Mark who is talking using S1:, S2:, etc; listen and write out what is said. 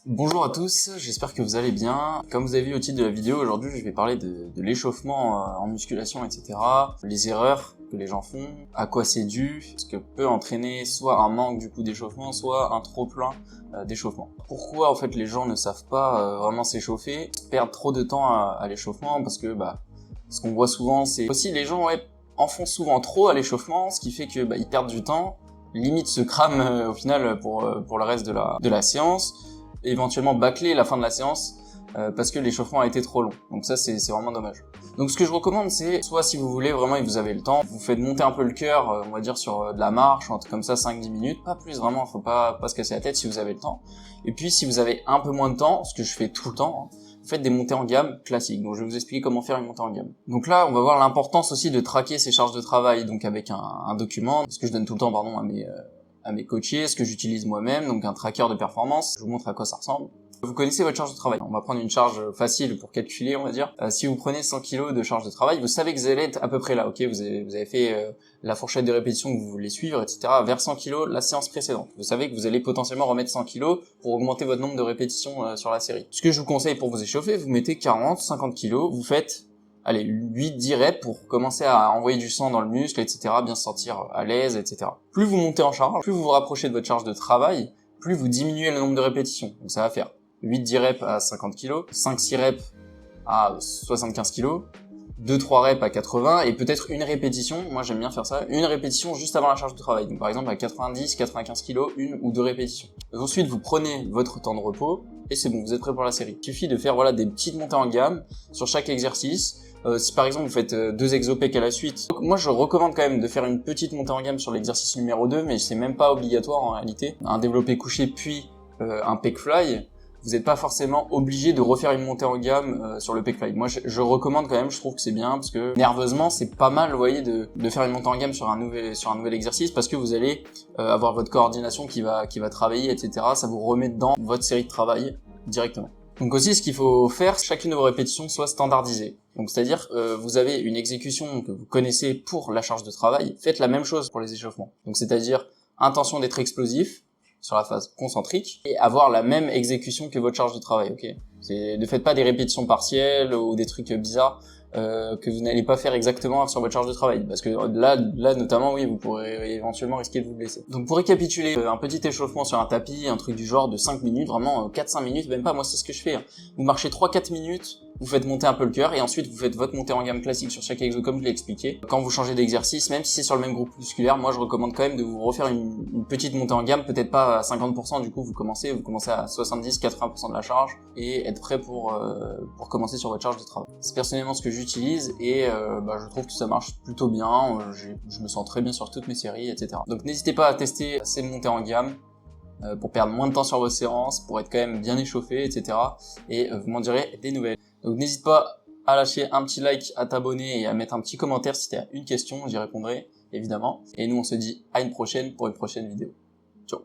S1: Bonjour à tous, j'espère que vous allez bien. Comme vous avez vu au titre de la vidéo, aujourd'hui je vais parler de l'échauffement en musculation, etc. Les erreurs que les gens font, à quoi c'est dû, ce que peut entraîner soit un manque du coup d'échauffement, soit un trop plein d'échauffement. Pourquoi en fait les gens ne savent pas vraiment s'échauffer, perdent trop de temps à l'échauffement, parce que ce qu'on voit souvent c'est aussi les gens en font souvent trop à l'échauffement, ce qui fait que ils perdent du temps, limite se crament au final pour le reste de la séance, éventuellement bâcler la fin de la séance parce que l'échauffement a été trop long. Donc ça c'est vraiment dommage. Donc ce que je recommande c'est, soit si vous voulez vraiment et que vous avez le temps, vous faites monter un peu le cœur, on va dire sur de la marche, un truc comme ça 5-10 minutes, pas plus vraiment, faut pas se casser la tête si vous avez le temps. Et puis si vous avez un peu moins de temps, ce que je fais tout le temps, faites des montées en gamme classiques. Donc je vais vous expliquer comment faire une montée en gamme. Donc là, on va voir l'importance aussi de traquer ses charges de travail, donc avec un document, ce que je donne tout le temps à mes coachés, ce que j'utilise moi-même, donc un tracker de performance. Je vous montre à quoi ça ressemble. Vous connaissez votre charge de travail. On va prendre une charge facile pour calculer, on va dire. Si vous prenez 100 kg de charge de travail, vous savez que vous allez être à peu près là, ok. Vous avez fait la fourchette de répétition que vous voulez suivre, etc. vers 100 kg la séance précédente. Vous savez que vous allez potentiellement remettre 100 kg pour augmenter votre nombre de répétitions sur la série. Ce que je vous conseille pour vous échauffer, vous mettez 40, 50 kg, vous faites 8-10 reps pour commencer à envoyer du sang dans le muscle, etc., bien se sentir à l'aise, etc. Plus vous montez en charge, plus vous vous rapprochez de votre charge de travail, plus vous diminuez le nombre de répétitions. Donc ça va faire 8-10 reps à 50 kg, 5-6 reps à 75 kg, 2-3 reps à 80, et peut-être une répétition, moi j'aime bien faire ça, une répétition juste avant la charge de travail. Donc par exemple à 90-95 kg, une ou deux répétitions. Ensuite vous prenez votre temps de repos, et c'est bon, vous êtes prêt pour la série. Il suffit de faire des petites montées en gamme sur chaque exercice. Si par exemple vous faites 2 exo-pec à la suite, donc, moi je recommande quand même de faire une petite montée en gamme sur l'exercice numéro 2, mais c'est même pas obligatoire en réalité. Un développé couché puis un pec fly, vous n'êtes pas forcément obligé de refaire une montée en gamme sur le pec fly. Moi je recommande quand même, je trouve que c'est bien, parce que nerveusement c'est pas mal, vous voyez, de faire une montée en gamme sur un nouvel exercice, parce que vous allez avoir votre coordination qui va travailler, etc. Ça vous remet dans votre série de travail directement. Donc aussi, ce qu'il faut faire, chacune de vos répétitions soit standardisée. Donc c'est-à-dire, vous avez une exécution que vous connaissez pour la charge de travail, faites la même chose pour les échauffements. Donc c'est-à-dire, intention d'être explosif sur la phase concentrique et avoir la même exécution que votre charge de travail, ok. Ne faites pas des répétitions partielles ou des trucs bizarres que vous n'allez pas faire exactement sur votre charge de travail, parce que là notamment, oui, vous pourrez éventuellement risquer de vous blesser. Donc pour récapituler, un petit échauffement sur un tapis, un truc du genre de 5 minutes, vraiment 4-5 minutes, même pas, moi c'est ce que je fais. Vous marchez 3-4 minutes, vous faites monter un peu le cœur, et ensuite vous faites votre montée en gamme classique sur chaque exo comme je l'ai expliqué. Quand vous changez d'exercice, même si c'est sur le même groupe musculaire, moi je recommande quand même de vous refaire une petite montée en gamme, peut-être pas à 50%, du coup vous commencez à 70-80% de la charge, et être prêt pour commencer sur votre charge de travail. C'est personnellement ce que j'utilise, et je trouve que ça marche plutôt bien, je me sens très bien sur toutes mes séries, etc. Donc n'hésitez pas à tester ces montées en gamme, pour perdre moins de temps sur vos séances, pour être quand même bien échauffé, etc. Et vous m'en direz des nouvelles. Donc n'hésite pas à lâcher un petit like, à t'abonner et à mettre un petit commentaire si tu as une question, j'y répondrai évidemment. Et nous on se dit à une prochaine pour une prochaine vidéo. Ciao.